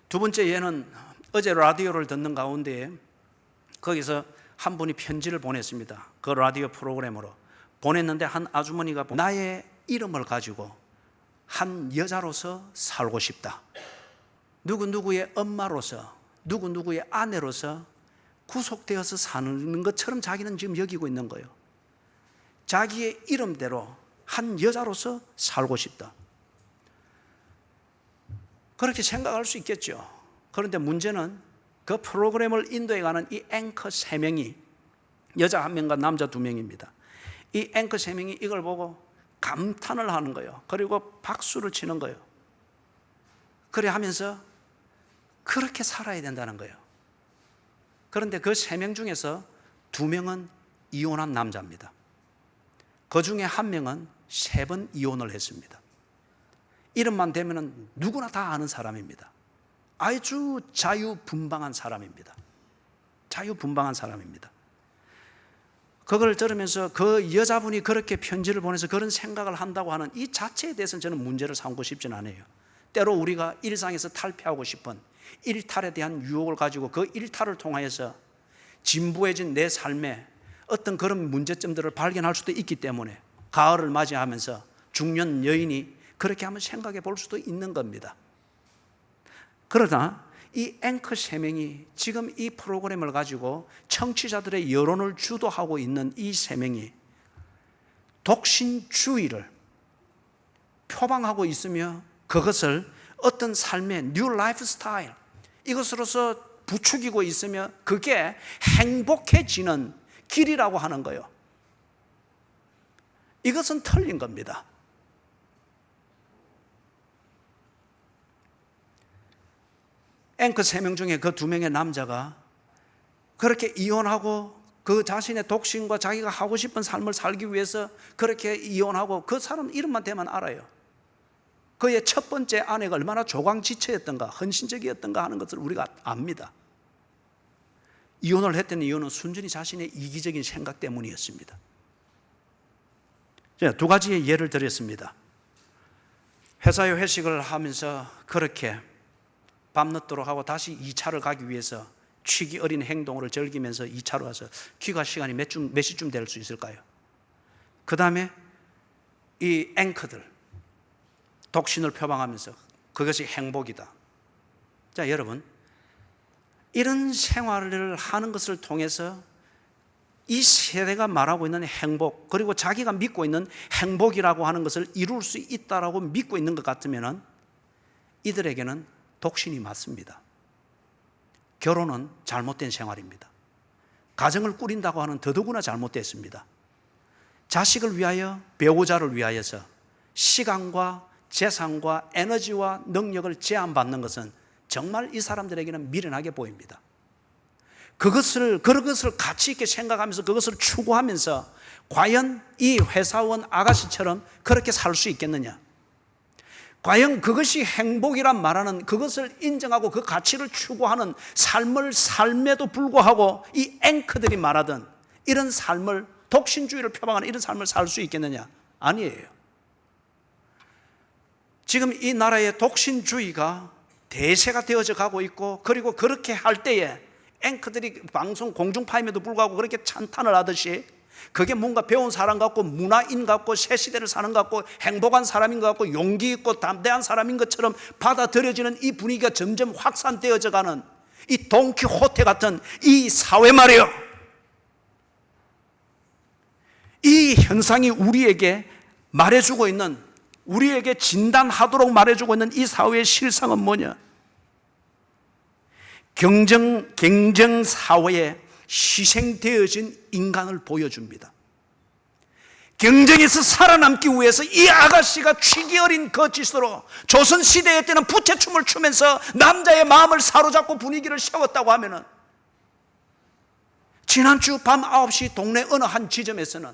Speaker 1: 두 번째 예는 어제 라디오를 듣는 가운데 거기서 한 분이 편지를 보냈습니다. 그 라디오 프로그램으로 보냈는데 한 아주머니가 나의 이름을 가지고 한 여자로서 살고 싶다. 누구누구의 엄마로서, 누구누구의 아내로서 구속되어서 사는 것처럼 자기는 지금 여기고 있는 거예요. 자기의 이름대로 한 여자로서 살고 싶다. 그렇게 생각할 수 있겠죠. 그런데 문제는 그 프로그램을 인도해가는 이 앵커 3명이 여자 1명과 남자 2명입니다. 이 앵커 3명이 이걸 보고 감탄을 하는 거예요. 그리고 박수를 치는 거예요. 그래 하면서 그렇게 살아야 된다는 거예요. 그런데 그 3명 중에서 2명은 이혼한 남자입니다. 그 중에 1명은 3번 이혼을 했습니다. 이름만 대면 누구나 다 아는 사람입니다. 아주 자유분방한 사람입니다. 자유분방한 사람입니다. 그걸 들으면서 그 여자분이 그렇게 편지를 보내서 그런 생각을 한다고 하는 이 자체에 대해서는 저는 문제를 삼고 싶진 않아요. 때로 우리가 일상에서 탈피하고 싶은 일탈에 대한 유혹을 가지고 그 일탈을 통하여서 진부해진 내 삶에 어떤 그런 문제점들을 발견할 수도 있기 때문에 가을을 맞이하면서 중년 여인이 그렇게 한번 생각해 볼 수도 있는 겁니다. 그러나 이 앵커 3명이 지금 이 프로그램을 가지고 청취자들의 여론을 주도하고 있는 이 3명이 독신주의를 표방하고 있으며 그것을 어떤 삶의 뉴 라이프 스타일 이것으로서 부추기고 있으며 그게 행복해지는 길이라고 하는 거예요. 이것은 틀린 겁니다. 앵커 3명 중에 그 2명의 남자가 그렇게 이혼하고 그 자신의 독신과 자기가 하고 싶은 삶을 살기 위해서 그렇게 이혼하고 그 사람 이름만 대면 알아요. 그의 첫 번째 아내가 얼마나 조강지처였던가 헌신적이었던가 하는 것을 우리가 압니다. 이혼을 했던 이유는 순전히 자신의 이기적인 생각 때문이었습니다. 제가 2가지의 예를 드렸습니다. 회사에 회식을 하면서 그렇게 밤늦도록 하고 다시 2차를 가기 위해서 취기 어린 행동을 즐기면서 2차로 와서 귀가 시간이 몇 시쯤 될 수 있을까요? 그 다음에 이 앵커들 독신을 표방하면서 그것이 행복이다. 자, 여러분, 이런 생활을 하는 것을 통해서 이 세대가 말하고 있는 행복, 그리고 자기가 믿고 있는 행복이라고 하는 것을 이룰 수 있다라고 믿고 있는 것 같으면 이들에게는 독신이 맞습니다. 결혼은 잘못된 생활입니다. 가정을 꾸린다고 하는 더더구나 잘못됐습니다. 자식을 위하여, 배우자를 위하여서 시간과 재산과 에너지와 능력을 제한받는 것은 정말 이 사람들에게는 미련하게 보입니다. 그것을 가치 있게 생각하면서 그것을 추구하면서 과연 이 회사원 아가씨처럼 그렇게 살 수 있겠느냐? 과연 그것이 행복이란 말하는 그것을 인정하고 그 가치를 추구하는 삶을 삶에도 불구하고 이 앵커들이 말하던 이런 삶을 독신주의를 표방하는 이런 삶을 살 수 있겠느냐? 아니에요. 지금 이 나라의 독신주의가 대세가 되어져 가고 있고 그리고 그렇게 할 때에 앵커들이 방송 공중파임에도 불구하고 그렇게 찬탄을 하듯이 그게 뭔가 배운 사람 같고 문화인 같고 새 시대를 사는 것 같고 행복한 사람인 것 같고 용기 있고 담대한 사람인 것처럼 받아들여지는 이 분위기가 점점 확산되어져 가는 이 돈키호테 같은 이 사회 말이에요. 이 현상이 우리에게 말해주고 있는, 우리에게 진단하도록 말해주고 있는 이 사회의 실상은 뭐냐? 경쟁 사회에 희생되어진 인간을 보여줍니다. 경쟁에서 살아남기 위해서 이 아가씨가 취기 어린 그 짓으로 조선시대에 때는 부채춤을 추면서 남자의 마음을 사로잡고 분위기를 세웠다고 하면은 지난주 밤 9시 동네 어느 한 지점에서는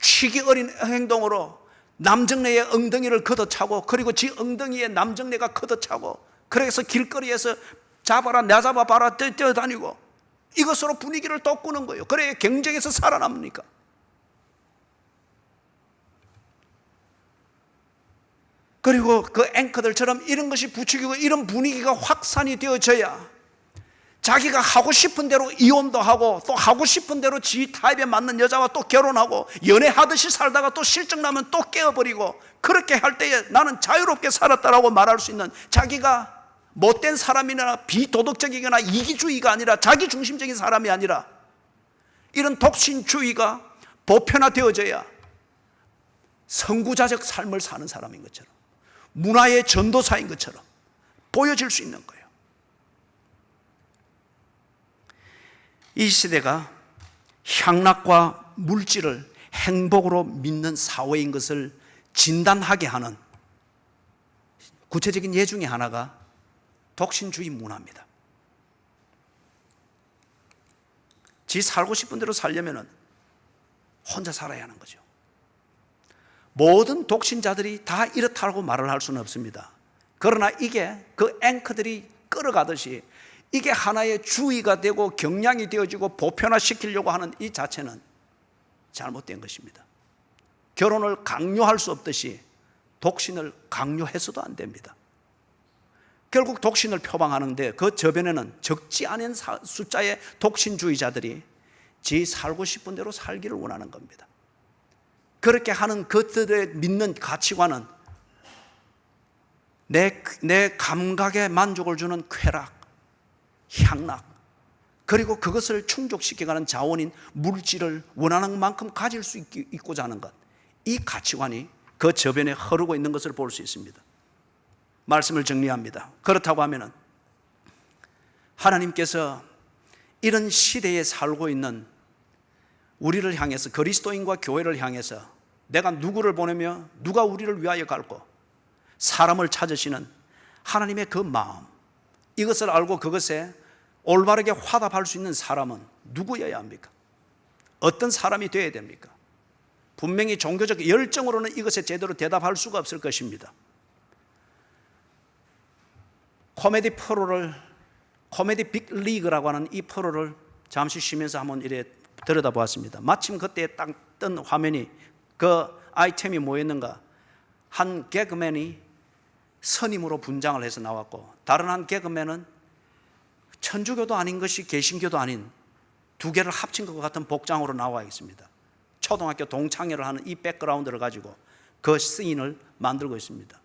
Speaker 1: 취기 어린 행동으로 남정네의 엉덩이를 걷어차고 그리고 지 엉덩이에 남정네가 걷어차고 그래서 길거리에서 잡아라 내 잡아봐라 뛰어다니고 이것으로 분위기를 또 꾸는 거예요. 그래 경쟁에서 살아남으니까. 그리고 그 앵커들처럼 이런 것이 부추기고 이런 분위기가 확산이 되어져야 자기가 하고 싶은 대로 이혼도 하고 또 하고 싶은 대로 지 타입에 맞는 여자와 또 결혼하고 연애하듯이 살다가 또 실증나면 또 깨어버리고 그렇게 할 때에 나는 자유롭게 살았다라고 말할 수 있는 자기가 못된 사람이나 비도덕적이거나 이기주의가 아니라 자기중심적인 사람이 아니라 이런 독신주의가 보편화되어져야 선구자적 삶을 사는 사람인 것처럼 문화의 전도사인 것처럼 보여질 수 있는 거예요. 이 시대가 향락과 물질을 행복으로 믿는 사회인 것을 진단하게 하는 구체적인 예 중에 하나가 독신주의 문화입니다. 지 살고 싶은 대로 살려면 혼자 살아야 하는 거죠. 모든 독신자들이 다 이렇다고 말을 할 수는 없습니다. 그러나 이게 그 앵커들이 끌어가듯이 이게 하나의 주의가 되고 경향이 되어지고 보편화시키려고 하는 이 자체는 잘못된 것입니다. 결혼을 강요할 수 없듯이 독신을 강요해서도 안 됩니다. 결국 독신을 표방하는데 그 저변에는 적지 않은 숫자의 독신주의자들이 지 살고 싶은 대로 살기를 원하는 겁니다. 그렇게 하는 그들의 믿는 가치관은 내 감각에 만족을 주는 쾌락, 향락, 그리고 그것을 충족시켜가는 자원인 물질을 원하는 만큼 가질 수 있고자 하는 것, 이 가치관이 그 저변에 흐르고 있는 것을 볼 수 있습니다. 말씀을 정리합니다. 그렇다고 하면 하나님께서 이런 시대에 살고 있는 우리를 향해서, 그리스도인과 교회를 향해서 내가 누구를 보내며 누가 우리를 위하여 갈고 사람을 찾으시는 하나님의 그 마음, 이것을 알고 그것에 올바르게 화답할 수 있는 사람은 누구여야 합니까? 어떤 사람이 되어야 됩니까? 분명히 종교적 열정으로는 이것에 제대로 대답할 수가 없을 것입니다. 코미디 프로를, 코미디 빅 리그라고 하는 이 프로를 잠시 쉬면서 한번 이래 들여다보았습니다. 마침 그때 딱 뜬 화면이 그 아이템이 뭐였는가? 한 개그맨이 선임으로 분장을 해서 나왔고, 다른 한 개그맨은 천주교도 아닌 것이 개신교도 아닌 두 개를 합친 것 같은 복장으로 나와 있습니다. 초등학교 동창회를 하는 이 백그라운드를 가지고 그 씬을 만들고 있습니다.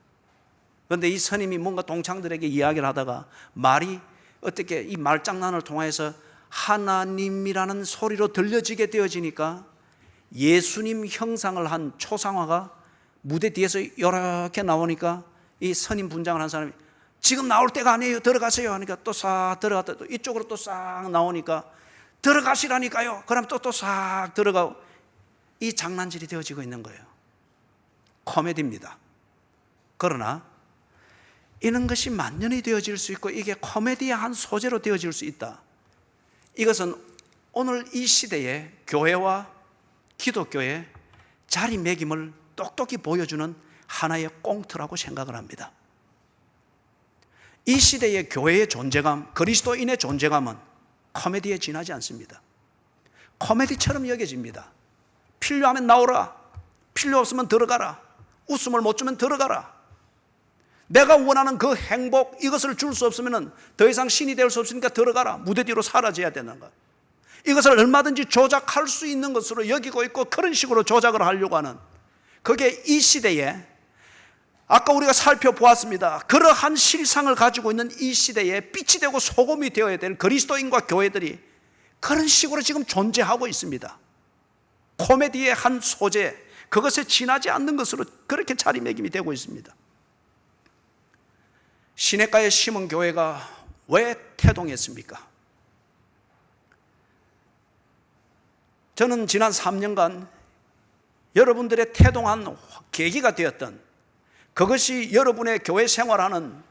Speaker 1: 그런데 이 선임이 뭔가 동창들에게 이야기를 하다가 말이 어떻게 이 말장난을 통해서 하나님이라는 소리로 들려지게 되어지니까 예수님 형상을 한 초상화가 무대 뒤에서 이렇게 나오니까 이 선임 분장을 한 사람이 지금 나올 때가 아니에요, 들어가세요 하니까 또 싹 들어갔다 또 이쪽으로 또 싹 나오니까 들어가시라니까요. 그럼 또 싹 들어가고, 이 장난질이 되어지고 있는 거예요. 코미디입니다. 그러나 이런 것이 만연히 되어질 수 있고 이게 코미디의 한 소재로 되어질 수 있다. 이것은 오늘 이 시대의 교회와 기독교의 자리매김을 똑똑히 보여주는 하나의 꽁트라고 생각을 합니다. 이 시대의 교회의 존재감, 그리스도인의 존재감은 코미디에 지나지 않습니다. 코미디처럼 여겨집니다. 필요하면 나오라, 필요 없으면 들어가라, 웃음을 못 주면 들어가라, 내가 원하는 그 행복, 이것을 줄 수 없으면 더 이상 신이 될 수 없으니까 들어가라, 무대 뒤로 사라져야 되는 것, 이것을 얼마든지 조작할 수 있는 것으로 여기고 있고 그런 식으로 조작을 하려고 하는, 그게 이 시대에, 아까 우리가 살펴보았습니다. 그러한 실상을 가지고 있는 이 시대에 빛이 되고 소금이 되어야 될 그리스도인과 교회들이 그런 식으로 지금 존재하고 있습니다. 코미디의 한 소재, 그것에 지나지 않는 것으로 그렇게 자리매김이 되고 있습니다. 시냇가에 심은 교회가 왜 태동했습니까? 저는 지난 3년간 여러분들의 태동한 계기가 되었던, 그것이 여러분의 교회 생활하는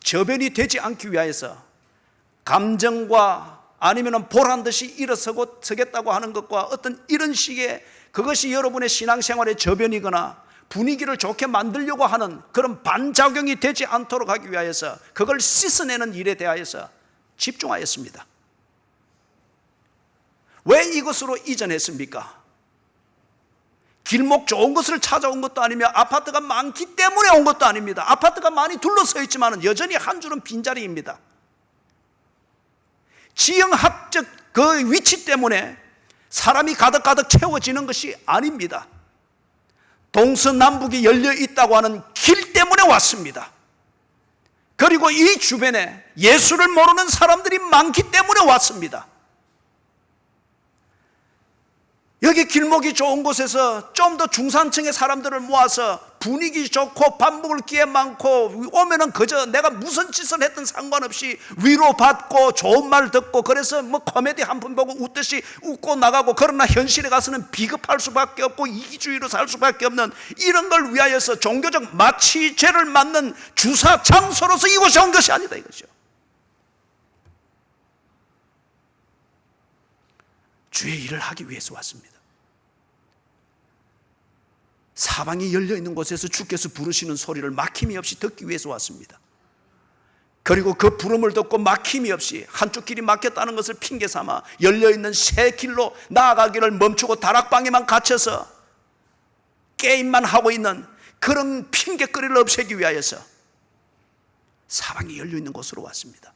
Speaker 1: 저변이 되지 않기 위하여서 감정과 아니면 보란 듯이 일어서고 서겠다고 하는 것과 어떤 이런 식의, 그것이 여러분의 신앙생활의 저변이거나 분위기를 좋게 만들려고 하는 그런 반작용이 되지 않도록 하기 위하여서 그걸 씻어내는 일에 대하여서 집중하였습니다. 왜 이것으로 이전했습니까? 길목 좋은 것을 찾아온 것도 아니며 아파트가 많기 때문에 온 것도 아닙니다. 아파트가 많이 둘러서 있지만 여전히 한 줄은 빈자리입니다. 지형학적 그 위치 때문에 사람이 가득가득 채워지는 것이 아닙니다. 동서남북이 열려 있다고 하는 길 때문에 왔습니다. 그리고 이 주변에 예수를 모르는 사람들이 많기 때문에 왔습니다. 여기 길목이 좋은 곳에서 좀 더 중산층의 사람들을 모아서 분위기 좋고 밥 먹을 기회 많고 오면은 그저 내가 무슨 짓을 했든 상관없이 위로받고 좋은 말 듣고, 그래서 뭐 코미디 한 편 보고 웃듯이 웃고 나가고, 그러나 현실에 가서는 비겁할 수밖에 없고 이기주의로 살 수밖에 없는, 이런 걸 위하여서 종교적 마취죄를 맞는 주사 장소로서 이곳에 온 것이 아니다 이거죠. 주의 일을 하기 위해서 왔습니다. 사방이 열려있는 곳에서 주께서 부르시는 소리를 막힘이 없이 듣기 위해서 왔습니다. 그리고 그 부름을 듣고 막힘이 없이 한쪽 길이 막혔다는 것을 핑계 삼아 열려있는 새 길로 나아가기를 멈추고 다락방에만 갇혀서 게임만 하고 있는 그런 핑계거리를 없애기 위하여서 사방이 열려있는 곳으로 왔습니다.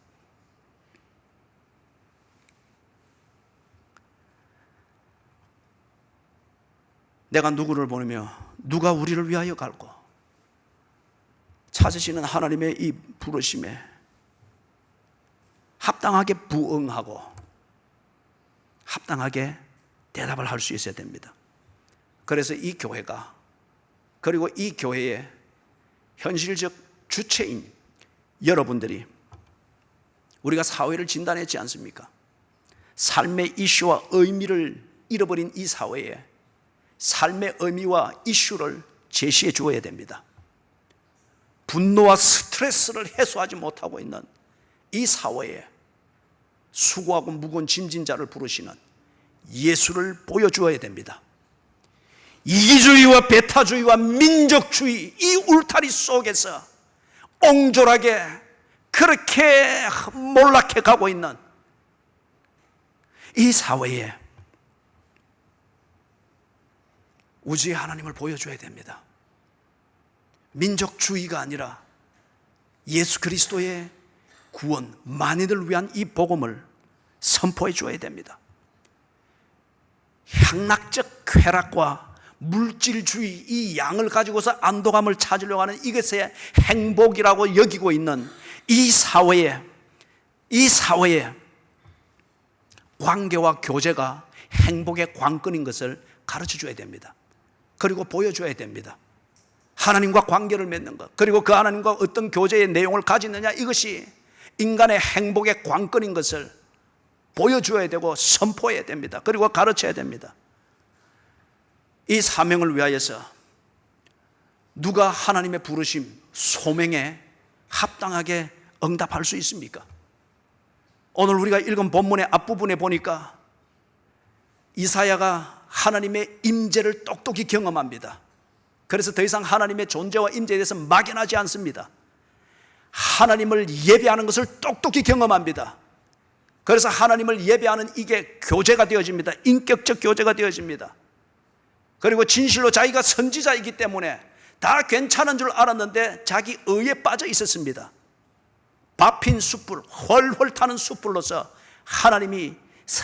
Speaker 1: 내가 누구를 보내며 누가 우리를 위하여 갈고, 찾으시는 하나님의 이 부르심에 합당하게 부응하고 합당하게 대답을 할 수 있어야 됩니다. 그래서 이 교회가, 그리고 이 교회의 현실적 주체인 여러분들이, 우리가 사회를 진단했지 않습니까? 삶의 이슈와 의미를 잃어버린 이 사회에 삶의 의미와 이슈를 제시해 주어야 됩니다. 분노와 스트레스를 해소하지 못하고 있는 이 사회에 수고하고 무거운 짐진 자를 부르시는 예수를 보여주어야 됩니다. 이기주의와 배타주의와 민족주의, 이 울타리 속에서 옹졸하게 그렇게 몰락해 가고 있는 이 사회에 우주의 하나님을 보여줘야 됩니다. 민족주의가 아니라 예수 그리스도의 구원, 만인을 위한 이 복음을 선포해 줘야 됩니다. 향락적 쾌락과 물질주의, 이 양을 가지고서 안도감을 찾으려고 하는 이것의 행복이라고 여기고 있는 이 사회에 관계와 교제가 행복의 관건인 것을 가르쳐 줘야 됩니다. 그리고 보여줘야 됩니다. 하나님과 관계를 맺는 것, 그리고 그 하나님과 어떤 교제의 내용을 가지느냐, 이것이 인간의 행복의 관건인 것을 보여줘야 되고 선포해야 됩니다. 그리고 가르쳐야 됩니다. 이 사명을 위하여서 누가 하나님의 부르심, 소명에 합당하게 응답할 수 있습니까? 오늘 우리가 읽은 본문의 앞부분에 보니까 이사야가 하나님의 임재를 똑똑히 경험합니다. 그래서 더 이상 하나님의 존재와 임재에 대해서 막연하지 않습니다. 하나님을 예배하는 것을 똑똑히 경험합니다. 그래서 하나님을 예배하는 이게 교제가 되어집니다. 인격적 교제가 되어집니다. 그리고 진실로 자기가 선지자이기 때문에 다 괜찮은 줄 알았는데 자기 의에 빠져 있었습니다. 밟힌 숯불, 훨훨 타는 숯불로서 하나님이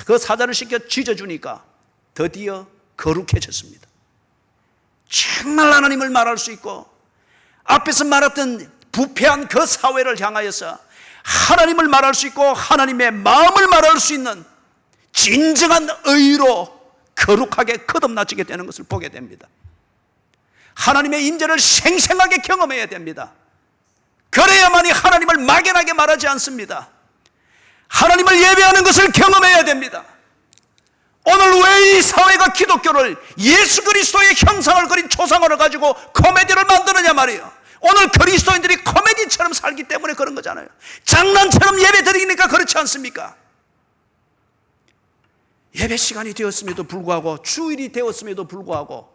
Speaker 1: 그 사자를 시켜 쥐져주니까 드디어 거룩해졌습니다. 정말 하나님을 말할 수 있고, 앞에서 말했던 부패한 그 사회를 향하여서 하나님을 말할 수 있고 하나님의 마음을 말할 수 있는 진정한 의로 거룩하게 거듭나지게 되는 것을 보게 됩니다. 하나님의 임재를 생생하게 경험해야 됩니다. 그래야만이 하나님을 막연하게 말하지 않습니다. 하나님을 예배하는 것을 경험해야 됩니다. 오늘 왜 이 사회가 기독교를 예수 그리스도의 형상을 그린 초상화를 가지고 코미디를 만드느냐 말이에요. 오늘 그리스도인들이 코미디처럼 살기 때문에 그런 거잖아요. 장난처럼 예배 드리니까 그렇지 않습니까? 예배 시간이 되었음에도 불구하고, 주일이 되었음에도 불구하고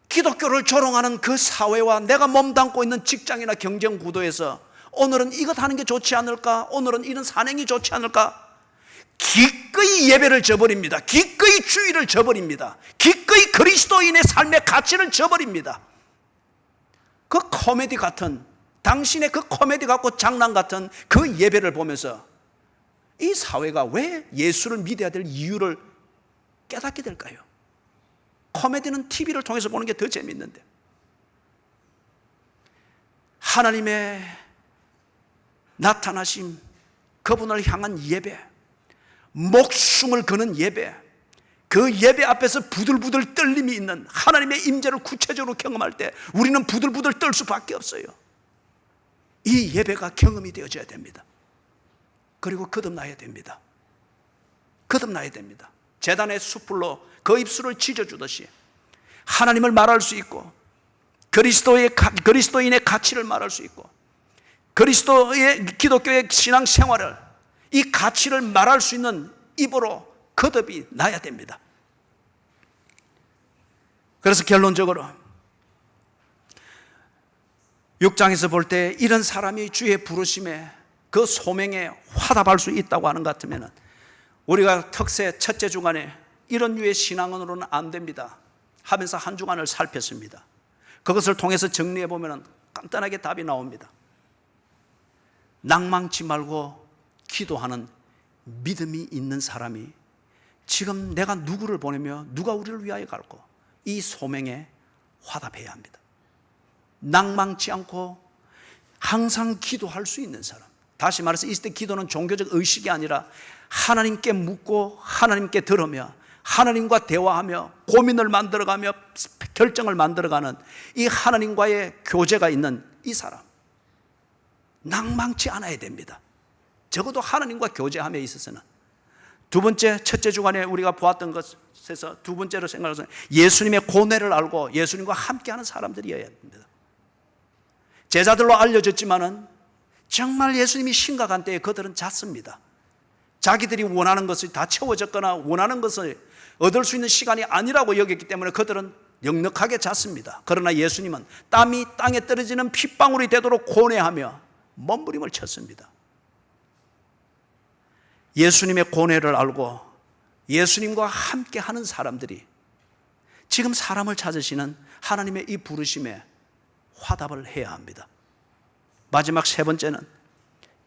Speaker 1: 기독교를 조롱하는 그 사회와 내가 몸담고 있는 직장이나 경쟁 구도에서 오늘은 이것 하는 게 좋지 않을까? 오늘은 이런 산행이 좋지 않을까? 기꺼이 예배를 저버립니다. 기꺼이 주의를 저버립니다. 기꺼이 그리스도인의 삶의 가치를 저버립니다. 그 코미디 같은, 당신의 그 코미디 같고 장난 같은 그 예배를 보면서 이 사회가 왜 예수를 믿어야 될 이유를 깨닫게 될까요? 코미디는 TV를 통해서 보는 게 더 재밌는데, 하나님의 나타나심, 그분을 향한 예배, 목숨을 거는 예배, 그 예배 앞에서 부들부들 떨림이 있는 하나님의 임재를 구체적으로 경험할 때 우리는 부들부들 떨 수밖에 없어요. 이 예배가 경험이 되어져야 됩니다. 그리고 거듭나야 됩니다. 거듭나야 됩니다. 제단의 숯불로 그 입술을 지져주듯이 하나님을 말할 수 있고 그리스도인의 가치를 말할 수 있고 기독교의 신앙생활을, 이 가치를 말할 수 있는 입으로 거듭이 나야 됩니다. 그래서 결론적으로 6장에서 볼 때 이런 사람이 주의 부르심에, 그 소명에 화답할 수 있다고 하는 것 같으면 우리가 특세 첫째 주간에 이런 류의 신앙으로는 안 됩니다 하면서 한 주간을 살폈습니다. 그것을 통해서 정리해 보면 간단하게 답이 나옵니다. 낭망치 말고 기도하는 믿음이 있는 사람이 지금 내가 누구를 보내며 누가 우리를 위하여 갈고, 이 소명에 화답해야 합니다. 낭망치 않고 항상 기도할 수 있는 사람, 다시 말해서 이때 기도는 종교적 의식이 아니라 하나님께 묻고 하나님께 들으며 하나님과 대화하며 고민을 만들어가며 결정을 만들어가는 이 하나님과의 교제가 있는 이 사람, 낭망치 않아야 됩니다. 적어도 하나님과 교제함에 있어서는. 두 번째, 첫째 주간에 우리가 보았던 것에서 두 번째로 생각해서 예수님의 고뇌를 알고 예수님과 함께하는 사람들이어야 됩니다. 제자들로 알려졌지만은 정말 예수님이 심각한 때에 그들은 잤습니다. 자기들이 원하는 것이 다 채워졌거나 원하는 것을 얻을 수 있는 시간이 아니라고 여겼기 때문에 그들은 넉넉하게 잤습니다. 그러나 예수님은 땀이 땅에 떨어지는 핏방울이 되도록 고뇌하며 몸부림을 쳤습니다. 예수님의 고뇌를 알고 예수님과 함께 하는 사람들이 지금 사람을 찾으시는 하나님의 이 부르심에 화답을 해야 합니다. 마지막 세 번째는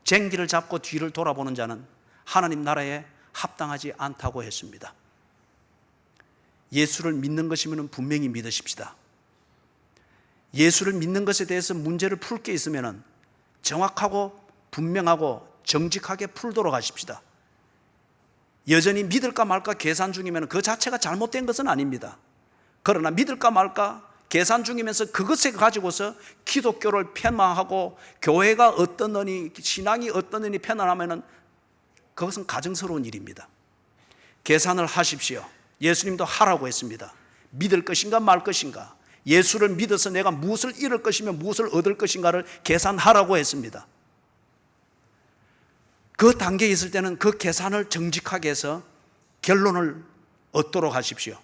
Speaker 1: 쟁기를 잡고 뒤를 돌아보는 자는 하나님 나라에 합당하지 않다고 했습니다. 예수를 믿는 것이면 분명히 믿으십시다. 예수를 믿는 것에 대해서 문제를 풀 게 있으면 정확하고 분명하고 정직하게 풀도록 하십시다. 여전히 믿을까 말까 계산 중이면 그 자체가 잘못된 것은 아닙니다. 그러나 믿을까 말까 계산 중이면서 그것에 가지고서 기독교를 폄하하고 교회가 어떠느니 신앙이 어떠느니 편안하면 그것은 가증스러운 일입니다. 계산을 하십시오. 예수님도 하라고 했습니다. 믿을 것인가 말 것인가, 예수를 믿어서 내가 무엇을 잃을 것이며 무엇을 얻을 것인가를 계산하라고 했습니다. 그 단계에 있을 때는 그 계산을 정직하게 해서 결론을 얻도록 하십시오.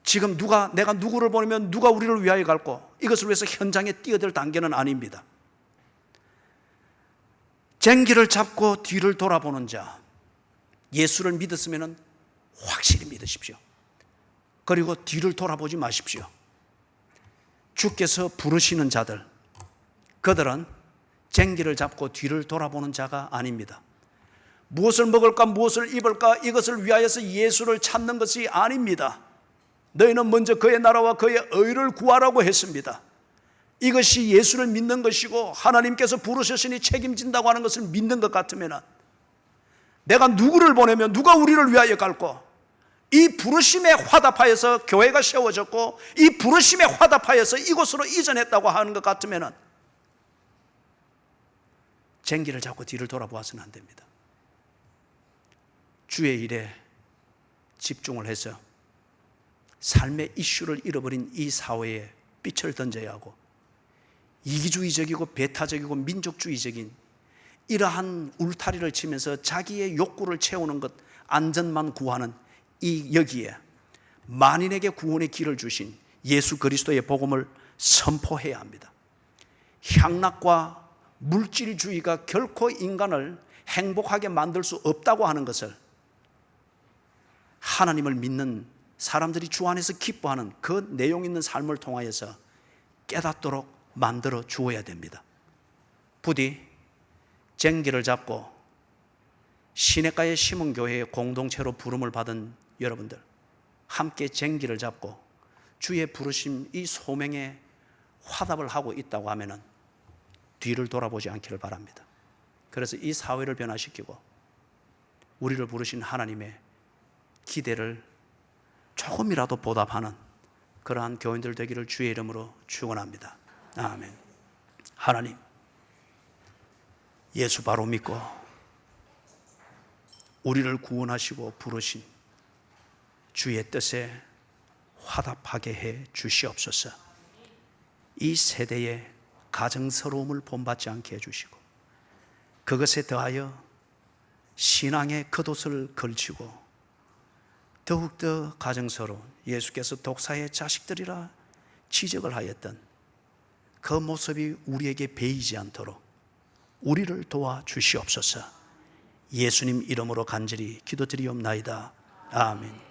Speaker 1: 지금 내가 누구를 보내면 누가 우리를 위하여 갈고, 이것을 위해서 현장에 뛰어들 단계는 아닙니다. 쟁기를 잡고 뒤를 돌아보는 자, 예수를 믿었으면 확실히 믿으십시오. 그리고 뒤를 돌아보지 마십시오. 주께서 부르시는 자들, 그들은 쟁기를 잡고 뒤를 돌아보는 자가 아닙니다. 무엇을 먹을까 무엇을 입을까 이것을 위하여서 예수를 찾는 것이 아닙니다. 너희는 먼저 그의 나라와 그의 의를 구하라고 했습니다. 이것이 예수를 믿는 것이고 하나님께서 부르셨으니 책임진다고 하는 것을 믿는 것 같으면 내가 누구를 보내면 누가 우리를 위하여 갈고, 이 부르심에 화답하여서 교회가 세워졌고 이 부르심에 화답하여서 이곳으로 이전했다고 하는 것 같으면 쟁기를 잡고 뒤를 돌아보아서는 안 됩니다. 주의 일에 집중을 해서 삶의 이슈를 잃어버린 이 사회에 빛을 던져야 하고, 이기주의적이고 배타적이고 민족주의적인 이러한 울타리를 치면서 자기의 욕구를 채우는 것, 안전만 구하는 이 여기에 만인에게 구원의 길을 주신 예수 그리스도의 복음을 선포해야 합니다. 향락과 물질주의가 결코 인간을 행복하게 만들 수 없다고 하는 것을 하나님을 믿는 사람들이 주 안에서 기뻐하는 그 내용 있는 삶을 통하여서 깨닫도록 만들어 주어야 됩니다. 부디 쟁기를 잡고 시냇가의 시문교회의 공동체로 부름을 받은 여러분들, 함께 쟁기를 잡고 주의 부르심 이 소명에 화답을 하고 있다고 하면 뒤를 돌아보지 않기를 바랍니다. 그래서 이 사회를 변화시키고 우리를 부르신 하나님의 기대를 조금이라도 보답하는 그러한 교인들 되기를 주의 이름으로 축원합니다. 아멘. 하나님, 예수 바로 믿고 우리를 구원하시고 부르신 주의 뜻에 화답하게 해 주시옵소서. 이 세대에 가정스러움을 본받지 않게 해주시고 그것에 더하여 신앙의 겉옷을 걸치고 더욱더 가정스러운 예수께서 독사의 자식들이라 지적을 하였던 그 모습이 우리에게 배이지 않도록 우리를 도와주시옵소서. 예수님 이름으로 간절히 기도드리옵나이다. 아멘.